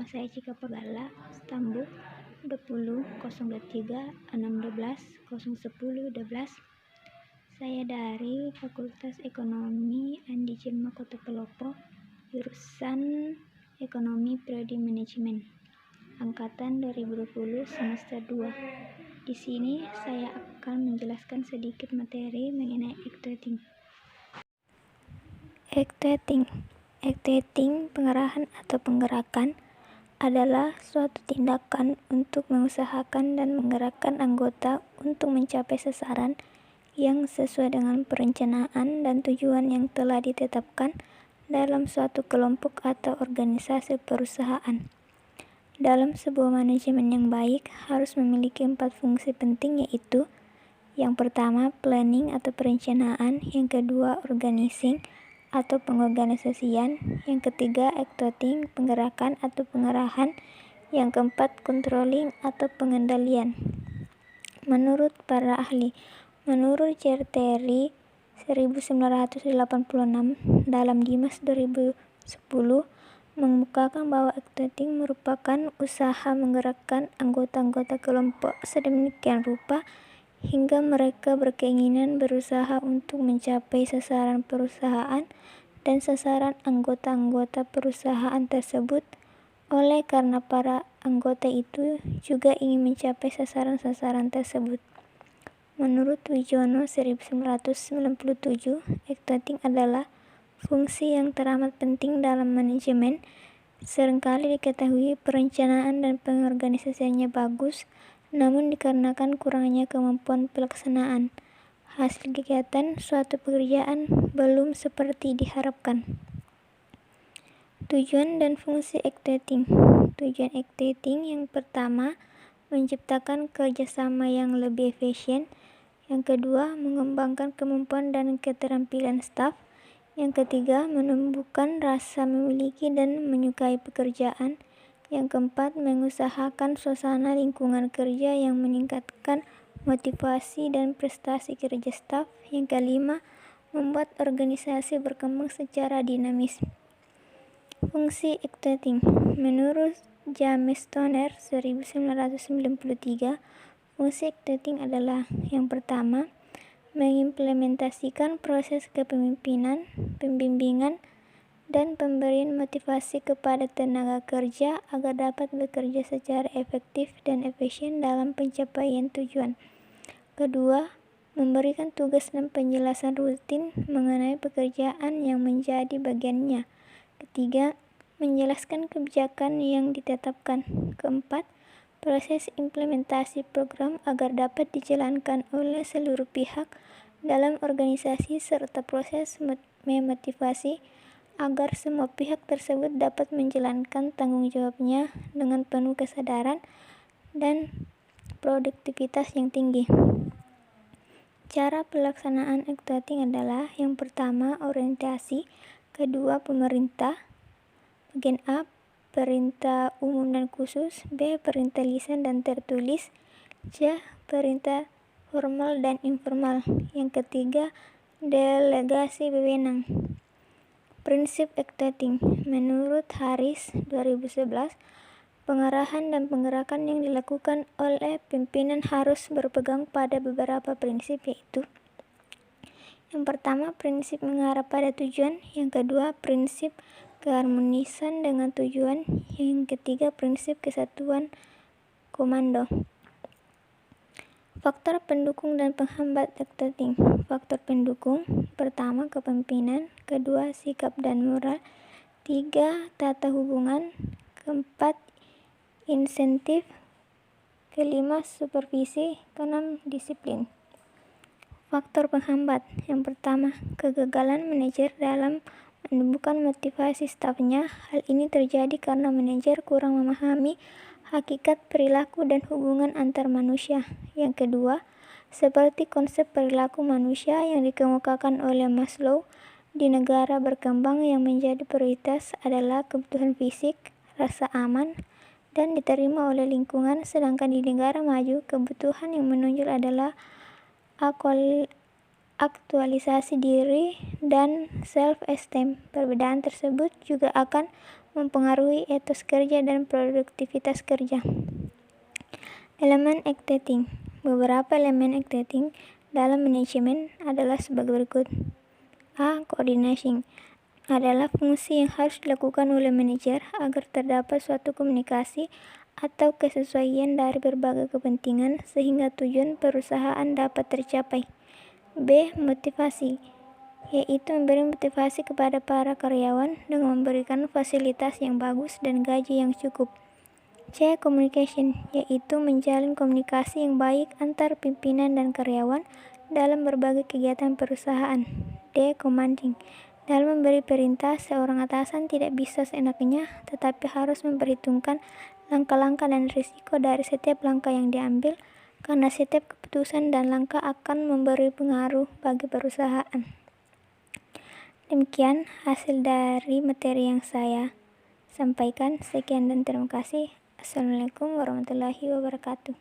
saya Cika Pagala, Stambu 20 023 612 010 12. Saya dari Fakultas Ekonomi Andi Cema Kota Pelopo, jurusan Ekonomi Prodi Manajemen, angkatan 2020 semester 2. Di sini saya akan menjelaskan sedikit materi mengenai activating. Activating, pengerahan atau penggerakan, adalah suatu tindakan untuk mengusahakan dan menggerakkan anggota untuk mencapai sasaran yang sesuai dengan perencanaan dan tujuan yang telah ditetapkan dalam suatu kelompok atau organisasi perusahaan. Dalam sebuah manajemen yang baik harus memiliki 4 fungsi penting, yaitu yang pertama, planning atau perencanaan, yang kedua, organizing atau pengorganisasian, yang ketiga, activating, penggerakan atau pengerahan, yang keempat, controlling atau pengendalian. Menurut para ahli, menurut Certeri 1986 dalam Dimas 2010 mengemukakan bahwa activating merupakan usaha menggerakkan anggota-anggota kelompok sedemikian rupa hingga mereka berkeinginan berusaha untuk mencapai sasaran perusahaan dan sasaran anggota-anggota perusahaan tersebut. Oleh karena para anggota itu juga ingin mencapai sasaran-sasaran tersebut. Menurut Wijono 1997, activating adalah fungsi yang teramat penting dalam manajemen. Seringkali diketahui perencanaan dan pengorganisasiannya bagus, namun dikarenakan kurangnya kemampuan pelaksanaan, hasil kegiatan suatu pekerjaan belum seperti diharapkan. Tujuan dan fungsi activating. Tujuan activating yang pertama, menciptakan kerjasama yang lebih efisien. Yang kedua, mengembangkan kemampuan dan keterampilan staf. Yang ketiga, menumbuhkan rasa memiliki dan menyukai pekerjaan. Yang keempat, mengusahakan suasana lingkungan kerja yang meningkatkan motivasi dan prestasi kerja staf. Yang kelima, membuat organisasi berkembang secara dinamis. Fungsi activating. Menurut James Toner 1993, fungsi activating adalah yang pertama, mengimplementasikan proses kepemimpinan, pembimbingan, dan pemberian motivasi kepada tenaga kerja agar dapat bekerja secara efektif dan efisien dalam pencapaian tujuan. Kedua, memberikan tugas dan penjelasan rutin mengenai pekerjaan yang menjadi bagiannya. Ketiga, menjelaskan kebijakan yang ditetapkan. Keempat, proses implementasi program agar dapat dijalankan oleh seluruh pihak dalam organisasi serta proses memotivasi agar semua pihak tersebut dapat menjalankan tanggung jawabnya dengan penuh kesadaran dan produktivitas yang tinggi. Cara pelaksanaan activating adalah yang pertama, orientasi, kedua, pemerintah. Bagian A, perintah umum dan khusus, B, perintah lisan dan tertulis, C, perintah formal dan informal. Yang ketiga, delegasi wewenang. Prinsip activating. Menurut Haris 2011, pengarahan dan penggerakan yang dilakukan oleh pimpinan harus berpegang pada beberapa prinsip, yaitu yang pertama, prinsip mengarah pada tujuan. Yang kedua, prinsip keharmonisan dengan tujuan. Yang ketiga, prinsip kesatuan komando. Faktor pendukung dan penghambat activating. Faktor pendukung, pertama, kepemimpinan, kedua, sikap dan moral, tiga, tata hubungan, keempat, insentif, kelima, supervisi, keenam, disiplin. Faktor penghambat, yang pertama, kegagalan manajer dalam menumbuhkan motivasi stafnya. Hal ini terjadi karena manajer kurang memahami hakikat perilaku dan hubungan antar manusia. Yang kedua, seperti konsep perilaku manusia yang dikemukakan oleh Maslow, di negara berkembang yang menjadi prioritas adalah kebutuhan fisik, rasa aman, dan diterima oleh lingkungan, sedangkan di negara maju kebutuhan yang menonjol adalah aktualisasi diri dan self-esteem. Perbedaan tersebut juga akan mempengaruhi etos kerja dan produktivitas kerja. Elemen activating. Beberapa elemen activating dalam manajemen adalah sebagai berikut. A. Coordination adalah fungsi yang harus dilakukan oleh manajer agar terdapat suatu komunikasi atau kesesuaian dari berbagai kepentingan sehingga tujuan perusahaan dapat tercapai. B. Motivasi, yaitu memberi motivasi kepada para karyawan dengan memberikan fasilitas yang bagus dan gaji yang cukup. C. Communication, yaitu menjalin komunikasi yang baik antar pimpinan dan karyawan dalam berbagai kegiatan perusahaan. D. Commanding, dalam memberi perintah, seorang atasan tidak bisa seenaknya, tetapi harus memperhitungkan langkah-langkah dan risiko dari setiap langkah yang diambil, karena setiap keputusan dan langkah akan memberi pengaruh bagi perusahaan. Demikian hasil dari materi yang saya sampaikan. Sekian dan terima kasih. Assalamualaikum warahmatullahi wabarakatuh.